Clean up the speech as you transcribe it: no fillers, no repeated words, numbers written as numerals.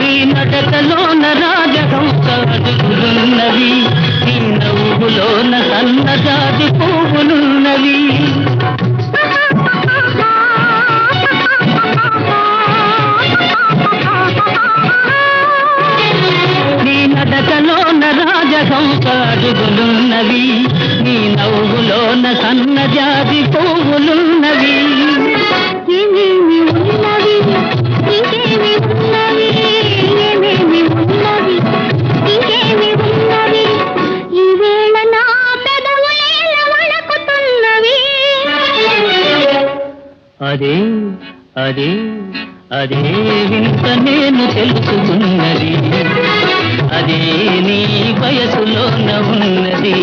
నీ నడకలోన రాజహంస అడుగులున్నవి, నీ నవ్వులోన సన్నజాజి పువ్వులున్నవి. నీ నడకలోన రాజహంస అడుగులున్నవి, నీ నవ్వులోన సన్నజాజి పువ్వులున్నవి. ఏమేమి ఉన్నవి ఇంకేమి ఉన్నవి, ఏమేమి ఉన్నవి ఇంకేమి ఉన్నవి, ఈవేళ నా పెదవులేల వణకుతున్నవి. అదే అదే అదే వింత నేను తెలుసుకున్నది, అదే నీ వయసులోన ఉన్నది.